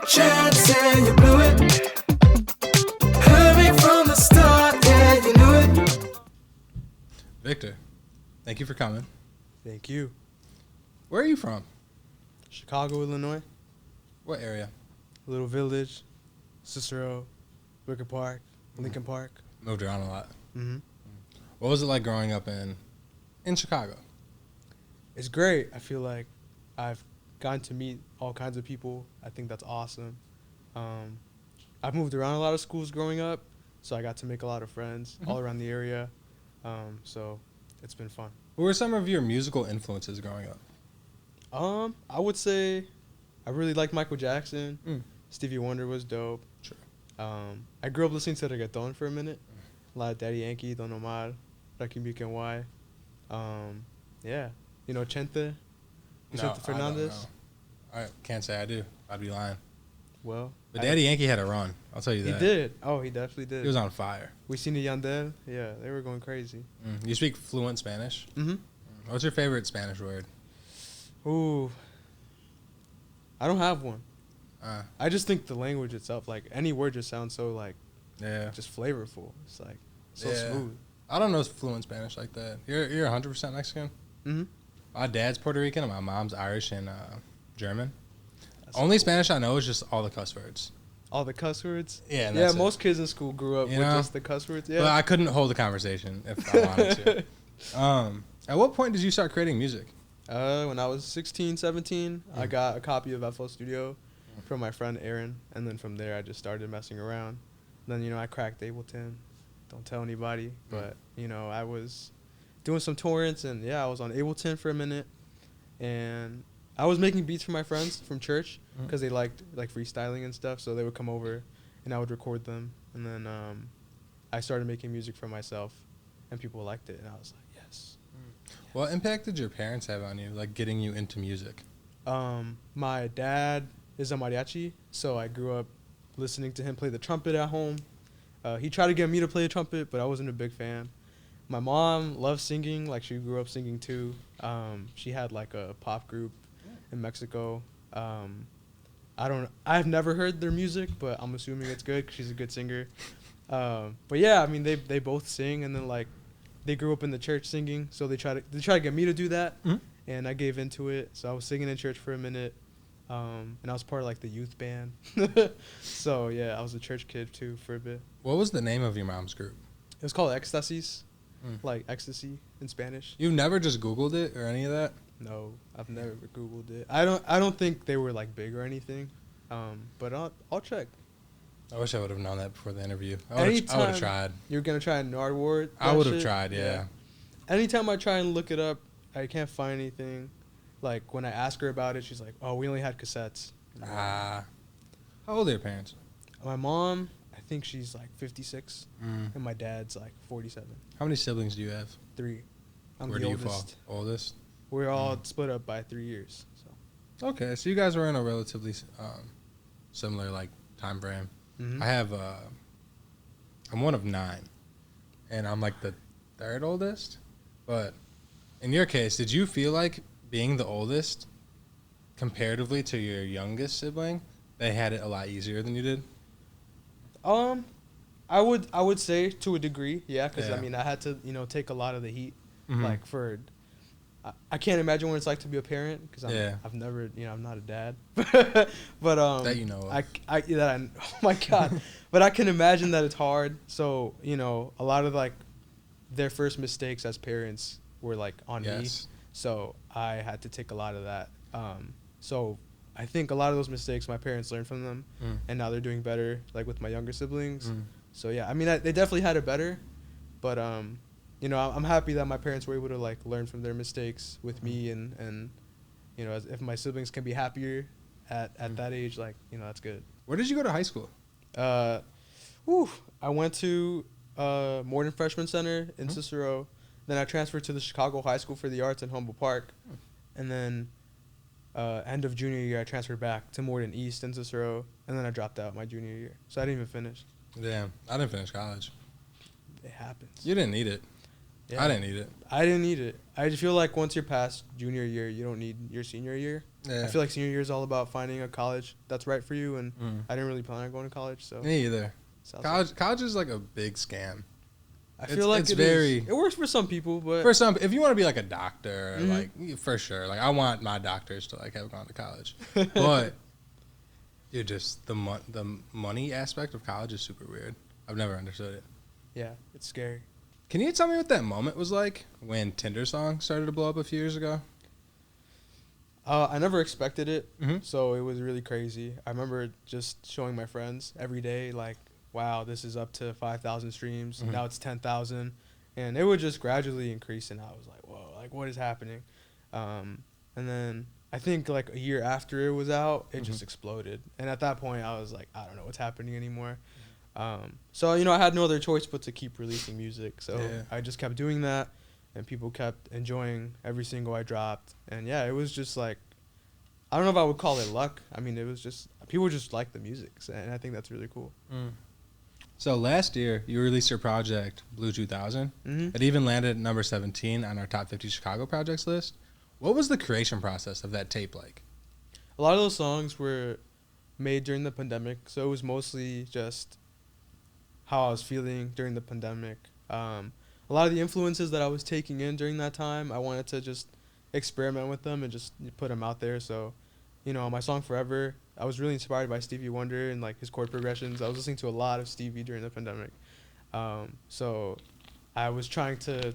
chance and you blew it. Heard me from the start, yeah, you knew it. Victor, thank you for coming. Thank you. Where are you from? Chicago, Illinois. What area? Little Village, Cicero, Wicker Park, Lincoln Park. Moved around a lot. Mm-hmm. What was it like growing up in Chicago? It's great. I feel like I've gotten to meet all kinds of people. I think that's awesome. I've moved around a lot of schools growing up, so I got to make a lot of friends all around the area. So it's been fun. What were some of your musical influences growing up? I would say I really liked Michael Jackson. Stevie Wonder was dope. Sure. I grew up listening to reggaeton for a minute. A lot of Daddy Yankee, Don Omar, Rakim Y. Yeah. You know Chente? Vicente Fernandez? I can't say I do. I'd be lying. Well. But Daddy Yankee had a run. I'll tell you that. He did. Oh, he definitely did. He was on fire. We seen the Yandel. Yeah, they were going crazy. You speak fluent Spanish? Mm-hmm. What's your favorite Spanish word? Ooh. I don't have one. I just think the language itself, like, any word just sounds so, like, just flavorful. It's, like, so smooth. I don't know fluent Spanish like that. You're 100% Mexican? Mm-hmm. My dad's Puerto Rican and my mom's Irish and German. That's Only cool. Spanish I know is just all the cuss words. All the cuss words? Yeah, Yeah, most kids in school grew up You with know? just the cuss words. Yeah. But I couldn't hold a conversation if I wanted to. At what point did you start creating music? When I was 16, 17, I got a copy of FL Studio from my friend Aaron, and then from there I just started messing around. Then, I cracked Ableton. Don't tell anybody, but, I was doing some torrents, and, I was on Ableton for a minute, and I was making beats for my friends from church because they liked, freestyling and stuff, so they would come over, and I would record them, and then I started making music for myself, and people liked it, and I was like, yes. What impact did your parents have on you, like getting you into music? My dad is a mariachi, so I grew up listening to him play the trumpet at home. He tried to get me to play the trumpet, but I wasn't a big fan. My mom loves singing, like she grew up singing too. She had like a pop group in Mexico. I've never heard their music, but I'm assuming it's good 'cause she's a good singer. But yeah, I mean they both sing, and then like they grew up in the church singing, so they try to get me to do that, and I gave into it. So I was singing in church for a minute, and I was part of like the youth band. So yeah, I was a church kid too for a bit. What was the name of your mom's group? It was called Ecstasies, like ecstasy in Spanish. You've never just Googled it or any of that? No, I've never Googled it. I don't think they were like big or anything, but I'll check. I wish I would have known that before the interview. I would Anytime have tried. You're gonna try Nard Ward? I would have tried, yeah. Anytime I try and look it up, I can't find anything. Like when I ask her about it, she's like, "Oh, we only had cassettes." How old are your parents? My mom, I think she's like 56, and my dad's like 47. How many siblings do you have? 3. I'm Where the do oldest. you fall? Oldest? We're all split up by 3 years. So. Okay, so you guys were in a relatively similar like time frame. Mm-hmm. I have I'm one of 9, and I'm like the 3rd oldest. But in your case, did you feel like being the oldest, comparatively to your youngest sibling, they had it a lot easier than you did? I would say to a degree, yeah, because I mean I had to take a lot of the heat, like for. I can't imagine what it's like to be a parent because I've never, I'm not a dad. But that you know of. Oh my God. But I can imagine that it's hard. So, a lot of like their first mistakes as parents were like on me. So I had to take a lot of that. So I think a lot of those mistakes my parents learned from them, and now they're doing better like with my younger siblings. So yeah, I mean they definitely had it better, but I'm happy that my parents were able to like learn from their mistakes with me, and if my siblings can be happier at that age, like that's good. Where did you go to high school? I went to Morton Freshman Center in Cicero. Then I transferred to the Chicago High School for the Arts in Humboldt Park, and then end of junior year I transferred back to Morton East in Cicero, and then I dropped out my junior year, so I didn't even finish. Damn, I didn't finish college. It happens. You didn't need it. Yeah. I didn't need it. I didn't need it. I just feel like once you're past junior year, you don't need your senior year. Yeah. I feel like senior year is all about finding a college that's right for you, and I didn't really plan on going to college. So Me either. sounds College is like a big scam. I feel like it's very it works for some people, but for some. If you want to be like a doctor, Mhm. like for sure. Like I want my doctors to like have gone to college, but you're just the money aspect of college is super weird. I've never understood it. yeah, it's scary. Can you tell me what that moment was like when Tinder song started to blow up a few years ago? I never expected it, Mhm. so it was really crazy. I remember just showing my friends every day, like, wow, this is up to 5,000 streams. Mhm. Now it's 10,000. And it would just gradually increase, and I was like, whoa, like, what is happening? And then I think, like, a year after it was out, it just exploded. And at that point, I was like, I don't know what's happening anymore. So, I had no other choice but to keep releasing music. So Yeah. I just kept doing that, and people kept enjoying every single I dropped. And, yeah, it was just, like, I don't know if I would call it luck. I mean, it was just, people just like the music, and I think that's really cool. So last year, you released your project, Blue 2000. Mm-hmm. It even landed at number 17 on our top 50 Chicago projects list. What was the creation process of that tape like? A lot of those songs were made during the pandemic, so it was mostly just how I was feeling during the pandemic. A lot of the influences that I was taking in during that time, I wanted to just experiment with them and just put them out there. So, my song Forever, I was really inspired by Stevie Wonder and like his chord progressions. I was listening to a lot of Stevie during the pandemic. So I was trying to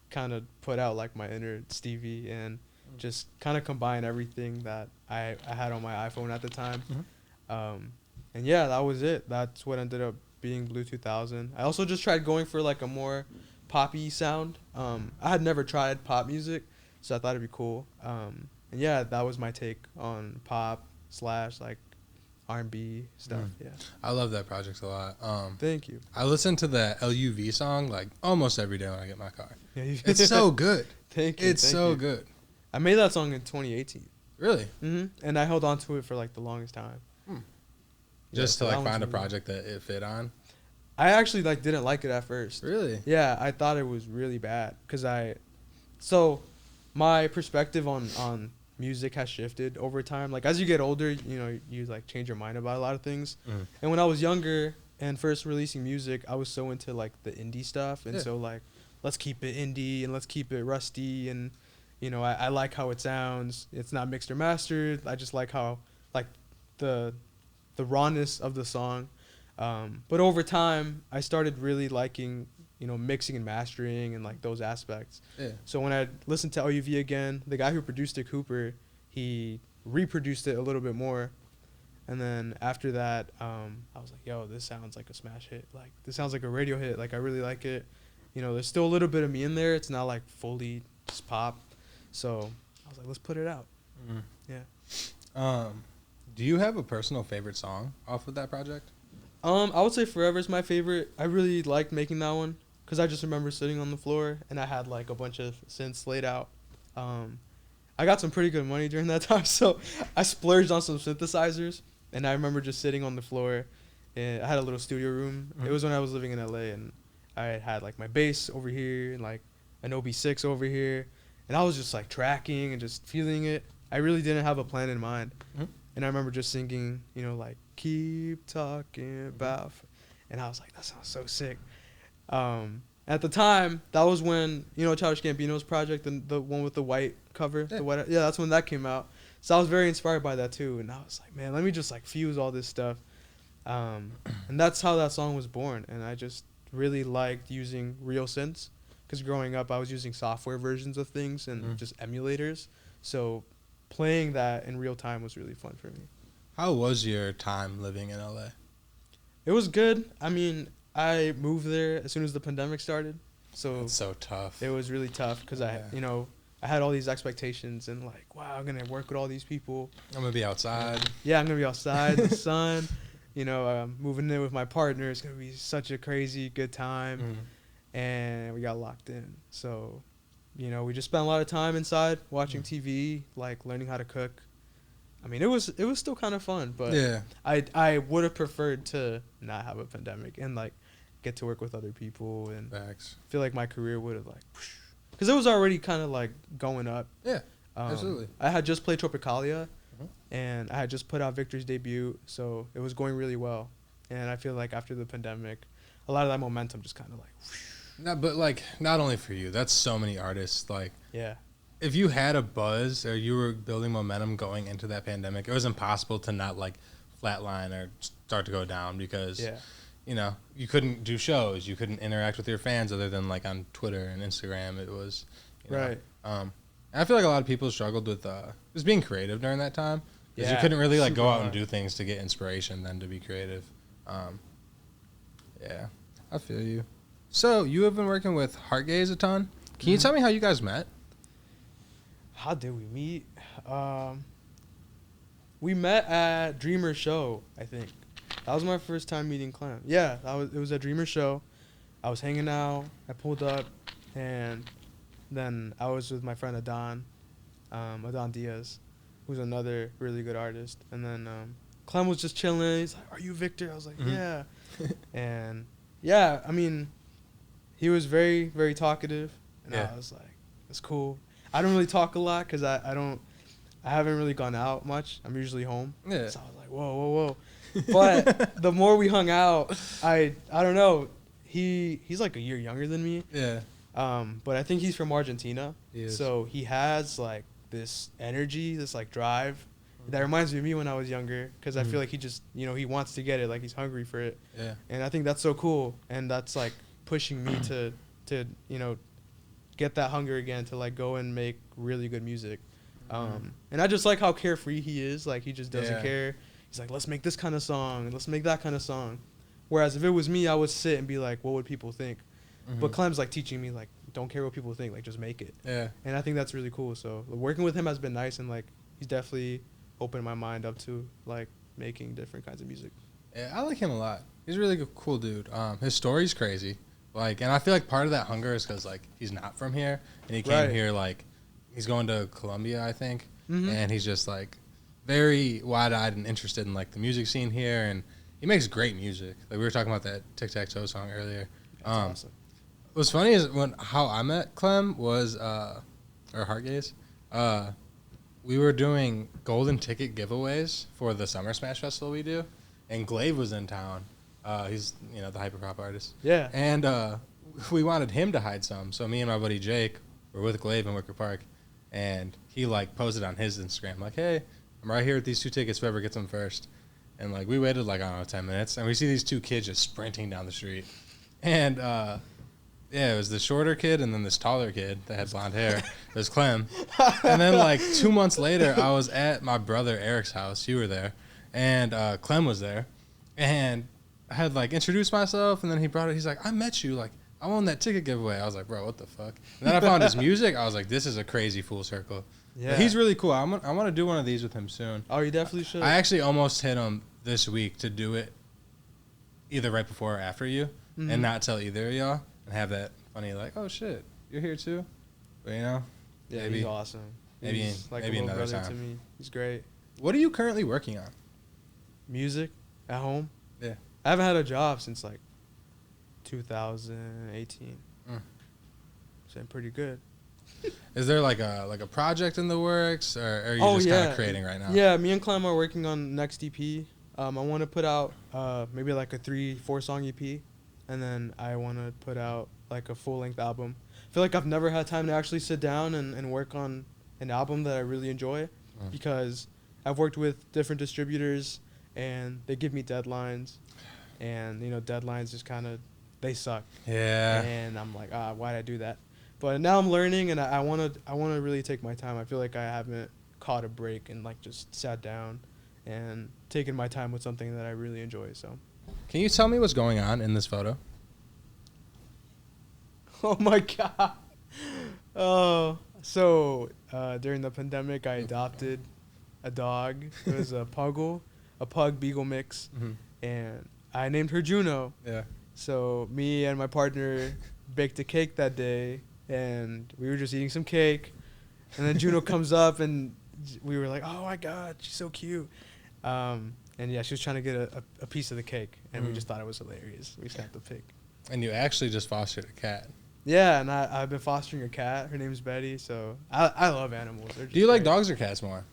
kind of put out like my inner Stevie and just kind of combine everything that I had on my iPhone at the time. And yeah, that was it. That's what ended up being Blue 2000. I also just tried going for like a more poppy sound. I had never tried pop music, so I thought it'd be cool. And yeah, that was my take on pop / like R&B stuff. Yeah. I love that project a lot. Thank you. I listen to the LUV song like almost every day when I get in my car. Yeah, It's so good. Thank you. It's thank so you. good. I made that song in 2018. Really? And I held on to it for like the longest time. Just so to that like one's find a really- project that it fit on? I actually like didn't like it at first. Really? Yeah, I thought it was really bad because so my perspective on music has shifted over time. Like as you get older, you like change your mind about a lot of things. And when I was younger and first releasing music, I was so into like the indie stuff, and so like let's keep it indie and let's keep it rusty, and I like how it sounds. It's not mixed or mastered. I just like how like the rawness of the song. But over time, I started really liking, mixing and mastering and like those aspects. Yeah. So when I listened to LUV again, the guy who produced it, Cooper, he reproduced it a little bit more. And then after that, I was like, yo, this sounds like a smash hit. Like, this sounds like a radio hit. Like, I really like it. There's still a little bit of me in there. It's not like fully just pop. So I was like, let's put it out. Yeah. Do you have a personal favorite song off of that project? I would say Forever is my favorite. I really liked making that one because I just remember sitting on the floor and I had like a bunch of synths laid out. I got some pretty good money during that time, so I splurged on some synthesizers, and I remember just sitting on the floor. And I had a little studio room. It was when I was living in LA, and I had like my bass over here and like an OB6 over here, and I was just like tracking and just feeling it. I really didn't have a plan in mind. And I remember just singing, like, keep talking about, and I was like, that sounds so sick. At the time, that was when, Childish Gambino's project, and the one with the white cover, that's when that came out. So I was very inspired by that too, and I was like, man, let me just like fuse all this stuff. And that's how that song was born, and I just really liked using real synths, because growing up, I was using software versions of things and just emulators, so playing that in real time was really fun for me. How was your time living in LA? It was good. I mean, I moved there as soon as the pandemic started, so It's so tough. it was really tough because I had all these expectations and like, wow, I'm gonna work with all these people. I'm gonna be outside. Yeah, I'm gonna be outside, the sun. Moving in with my partner. It's gonna be such a crazy good time, and we got locked in. So, we just spent a lot of time inside watching TV, like learning how to cook. I mean, it was still kind of fun, but Yeah. I would have preferred to not have a pandemic and like get to work with other people, and Facts. feel like my career would have like, because it was already kind of like going up. Yeah, absolutely. I had just played Tropicalia, Mhm. and I had just put out Victor's debut, so it was going really well. And I feel like after the pandemic, a lot of that momentum just kind of like, No, but like not only for you, that's so many artists. Like yeah, if you had a buzz or you were building momentum going into that pandemic, it was impossible to not like flatline or start to go down because yeah, you know you couldn't do shows, you couldn't interact with your fans other than like on Twitter and Instagram. It was right. And I feel like a lot of people struggled with just being creative during that time because you Yeah, couldn't really like super go out hard. and do things to get inspiration then to be creative. Yeah, I feel you. So you have been working with Heartgaze a ton. Can you tell me how you guys met? How did we meet? We met at Dreamer Show, I think. That was my first time meeting Clem. Yeah, it was a Dreamer Show. I was hanging out. I pulled up, and then I was with my friend Adon Diaz, who's another really good artist. And then Clem was just chilling. He's like, "Are you Victor?" I was like, Mhm. "Yeah." And yeah, I mean, he was very, very talkative, and Yeah. I was like, "That's cool." I don't really talk a lot because I haven't really gone out much. I'm usually home. Yeah. So I was like, whoa, whoa, whoa. But the more we hung out, I don't know. He's like a year younger than me. Yeah. But I think he's from Argentina. He is. So he has like this energy, this like drive that reminds me of me when I was younger. Because I feel like he just, he wants to get it. Like he's hungry for it. Yeah. And I think that's so cool. And that's like pushing me to get that hunger again to like go and make really good music. And I just like how carefree he is. Like he just doesn't Yeah. care. He's like, let's make this kind of song. Let's make that kind of song. Whereas if it was me, I would sit and be like, what would people think? But Clem's like teaching me like, don't care what people think. Like just make it. Yeah. And I think that's really cool. So working with him has been nice, and like he's definitely opened my mind up to like making different kinds of music. Yeah, I like him a lot. He's a really cool dude. His story's crazy. Like, and I feel like part of that hunger is because like he's not from here, and he came Right. here like he's going to Colombia, I think, Mhm. and he's just like very wide-eyed and interested in like the music scene here, and he makes great music. Like we were talking about that Tic Tac Toe song earlier. That's awesome. What's funny is how I met Clem was or Heartgaze. We were doing golden ticket giveaways for the Summer Smash Festival we do, and Glaive was in town. He's the hyperpop artist. Yeah. And we wanted him to hide some, so me and my buddy Jake were with Glaive in Wicker Park, and he like posted on his Instagram like, "Hey, I'm right here with these 2 tickets. Whoever gets them first." And like we waited like I don't know 10 minutes, and we see these 2 kids just sprinting down the street, and yeah, it was the shorter kid and then this taller kid that had blonde hair. It was Clem. And then like 2 months later, I was at my brother Eric's house. You were there, and Clem was there, and I had like introduced myself, and then he brought it. He's like, "I met you. Like, I won that ticket giveaway." I was like, "Bro, what the fuck?" And then I found his music. I was like, "This is a crazy full circle." Yeah. But he's really cool. I want to do one of these with him soon. Oh, you definitely should. I actually almost hit him this week to do it either right before or after you, Mhm. and not tell either of y'all, and have that funny like, "Oh shit, you're here too." But Yeah, maybe. he's awesome. maybe- He's like maybe a little another brother to time. me. He's great. What are you currently working on? Music at home. Yeah. I haven't had a job since like 2018. So I'm pretty good. Is there like a project in the works, or are you just kind of creating right now? Yeah, me and Clem are working on next EP. I want to put out maybe like a 3-4 song EP, and then I want to put out like a full length album. I feel like I've never had time to actually sit down and work on an album that I really enjoy, because I've worked with different distributors and they give me deadlines, and deadlines just kind of they suck. Yeah. And I'm like, why'd I do that? But now I'm learning, and I want to really take my time. I feel like I haven't caught a break and like just sat down and taken my time with something that I really enjoy. So, Can you tell me what's going on in this photo? oh my god. Oh, so during the pandemic, I adopted a dog. It was a pug beagle mix, and I named her Juno. Yeah. So me and my partner baked a cake that day, and we were just eating some cake, and then Juno comes up, and we were like, "Oh my god, she's so cute." And yeah, she was trying to get a piece of the cake, and we just thought it was hilarious. We snapped a pic. And you actually just fostered a cat. Yeah, and I've been fostering a cat. Her name's Betty. So I love animals. They're just Do you like great. dogs or cats more?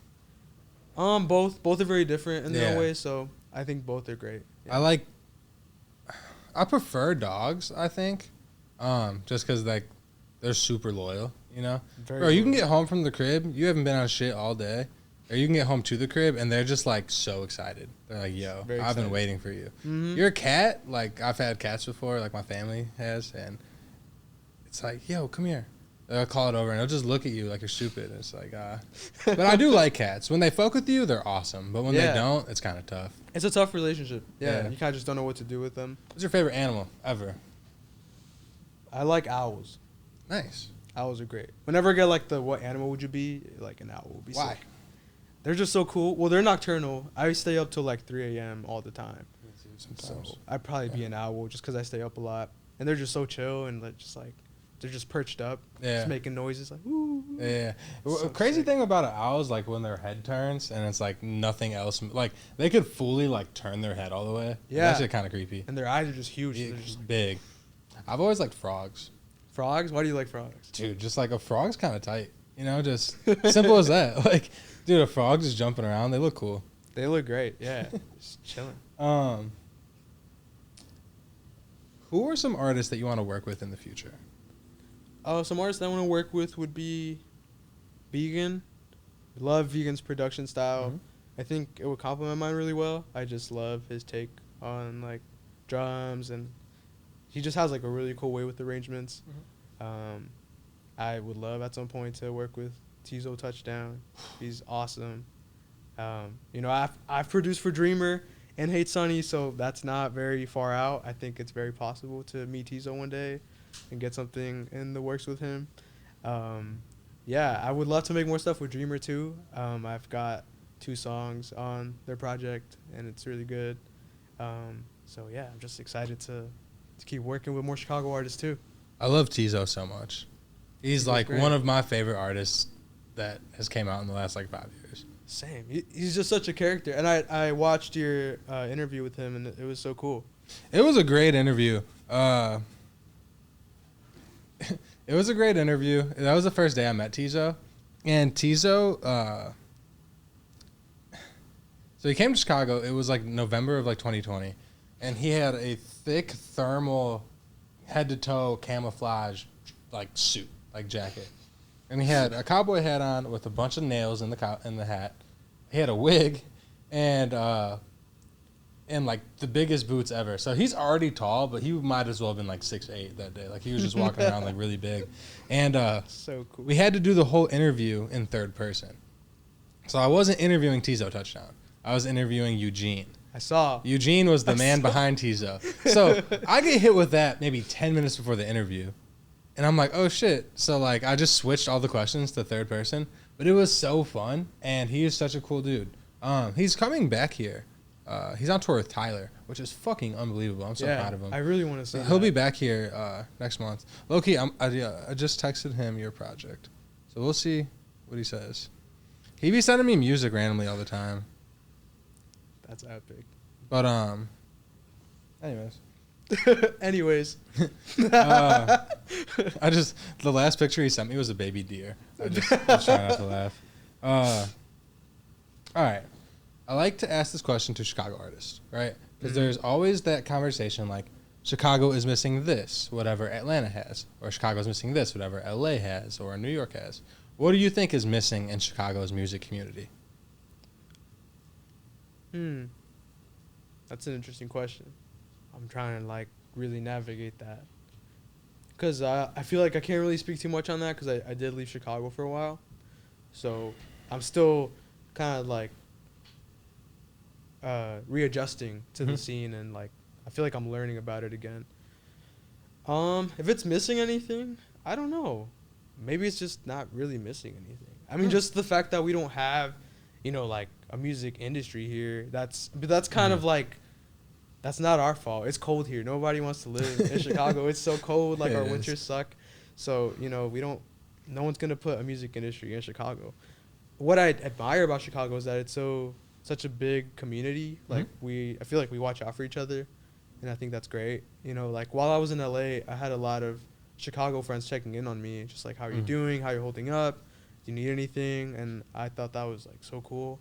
Both are very different in their Yeah. own ways. So I think both are great. Yeah. I prefer dogs, I think. Just because, like, they're super loyal, you know? Very Bro, you can loyal. get home from the crib, you haven't been on shit all day, or you can get home to the crib, and they're just, like, so excited. They're like, yo, Very I've been excited. waiting for you. Mhm. Your cat, like, I've had cats before, like, my family has, and it's like, yo, come here. They'll call it over, and they'll just look at you like you're stupid. It's like, But I do like cats. When they fuck with you, they're awesome. But when Yeah. they don't, it's kind of tough. It's a tough relationship. Yeah, Yeah. you kind of just don't know what to do with them. What's your favorite animal ever? I like owls. Nice. Owls are great. Whenever I get like the what animal would you be, like an owl would be. Why? Sick. They're just so cool. Well, they're nocturnal. I stay up till like 3 a.m. all the time. So I'd probably be an owl just because I stay up a lot. And they're just so chill and they're just perched up, Yeah. just making noises like woo. Yeah. So Crazy sick. thing about an owl is like when their head turns and it's like nothing else. Like they could fully like turn their head all the way. Yeah. That's kind of creepy. And their eyes are just huge. Yeah, They're just big. I've always liked frogs. frogs. Why do you like frogs? Dude, just like a frog's kind of tight. You know, just simple as that. Like, dude, a frog just jumping around. They look cool. They look great. Yeah, just chilling. Who are some artists that you want to work with in the future? Some artists I want to work with would be Vegan. Love Vegan's production style. Mhm. I think it would complement mine really well. I just love his take on like drums, and he just has like a really cool way with arrangements. I would love at some point to work with Teezo Touchdown. He's awesome. I've produced for Dreamer and Hate Sunny, so that's not very far out. I think it's very possible to meet Teezo one day and get something in the works with him. I would love to make more stuff with Dreamer too. I've got 2 songs on their project, and it's really good. I'm just excited to keep working with more Chicago artists too. I love Teezo so much. He's Teezo's like great. one of my favorite artists that has came out in the last like 5 years. Same. He's just such a character, and I watched your interview with him, and it was so cool. It was a great interview. It was a great interview. That was the first day I met Teezo. And Teezo, so he came to Chicago. It was like November of like 2020. And he had a thick thermal head-to-toe camouflage like suit, like jacket. And he had a cowboy hat on with a bunch of nails in the hat. He had a wig and like the biggest boots ever. So he's already tall, but he might as well have been like 6'8" that day. Like he was just walking around like really big. And So cool. we had to do the whole interview in third person. So I wasn't interviewing Teezo Touchdown. I was interviewing Eugene. I saw. Eugene was the man behind Teezo. So I get hit with that maybe 10 minutes before the interview. And I'm like, oh shit. So like I just switched all the questions to third person. But it was so fun. And he is such a cool dude. He's coming back here. He's on tour with Tyler, which is fucking unbelievable. I'm so proud of him. I really want to see. He'll be back here next month. Low-key, I just texted him your project. So we'll see what he says. He be sending me music randomly all the time. That's epic. But anyways. Anyways. The last picture he sent me was a baby deer. I was trying not to laugh. All right. I like to ask this question to Chicago artists, right? Because there's always that conversation like, Chicago is missing this, whatever Atlanta has. Or Chicago's missing this, whatever LA has, or New York has. What do you think is missing in Chicago's music community? That's an interesting question. I'm trying to like really navigate that. Because I feel like I can't really speak too much on that because I did leave Chicago for a while. So I'm still kind of like readjusting to the scene, and like I feel like I'm learning about it again. If it's missing anything, I don't know. Maybe it's just not really missing anything. I mean, just the fact that we don't have, like a music industry here. That's kind of like, that's not our fault. It's cold here. Nobody wants to live in Chicago. It's so cold. Like Yeah, our it winters is. suck. So no one's gonna put a music industry in Chicago. What I admire about Chicago is that it's such a big community. Like I feel like we watch out for each other, and I think that's great. You know, like while I was in LA, I had a lot of Chicago friends checking in on me, just like how you doing, how you're holding up, do you need anything, and I thought that was like so cool.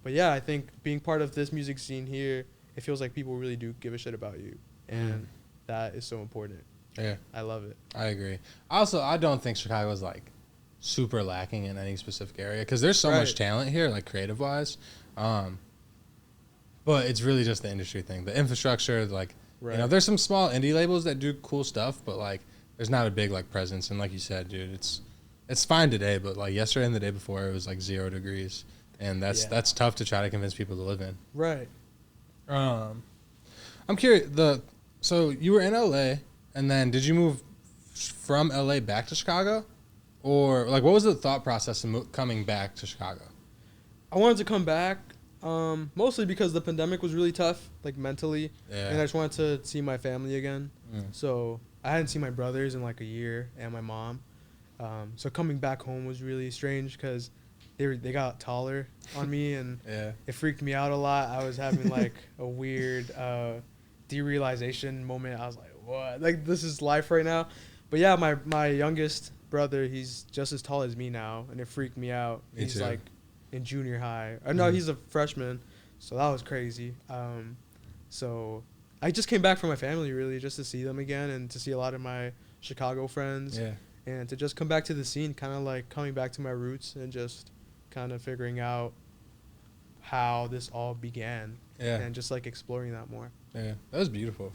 But yeah, I think being part of this music scene here, it feels like people really do give a shit about you, and that is so important. Yeah, I love it. I agree. Also, I don't think Chicago is like super lacking in any specific area because there's so much talent here, like creative wise. But it's really just the industry thing, the infrastructure. Like, you know, there's some small indie labels that do cool stuff, but like, there's not a big like presence. And like you said, dude, it's fine today, but like yesterday and the day before, it was like 0 degrees, and that's tough to try to convince people to live in. Right. I'm curious. So you were in LA, and then did you move from LA back to Chicago, or like what was the thought process in coming back to Chicago? I wanted to come back, mostly because the pandemic was really tough, like mentally, and I just wanted to see my family again. So I hadn't seen my brothers in like a year and my mom. So coming back home was really strange because they got taller on me, and it freaked me out a lot. I was having like a weird derealization moment. I was like, what? Like, this is life right now? But yeah, my youngest brother, he's just as tall as me now, and it freaked me out. He's like in junior high. No, he's a freshman, so that was crazy. So I just came back from my family, really, just to see them again and to see a lot of my Chicago friends. And to just come back to the scene, kind of like coming back to my roots and just kind of figuring out how this all began. And just like exploring that more. Yeah, that was beautiful.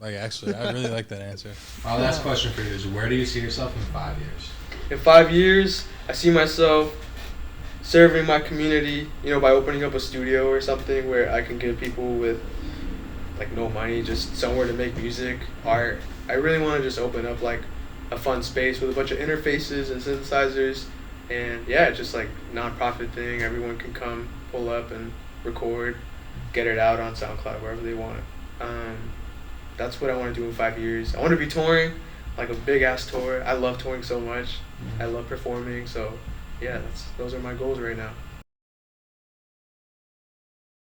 Like, actually, I really like that answer. My last question for you is, where do you see yourself in 5 years? In 5 years, I see myself serving my community, you know, by opening up a studio or something where I can give people with like no money just somewhere to make music, art. I really want to just open up like a fun space with a bunch of interfaces and synthesizers, and yeah, just like non-profit thing. Everyone can come, pull up and record, get it out on SoundCloud, wherever they want. That's what I want to do in 5 years. I want to be touring, like a big ass tour. I love touring so much. I love performing, so yeah, those are my goals right now.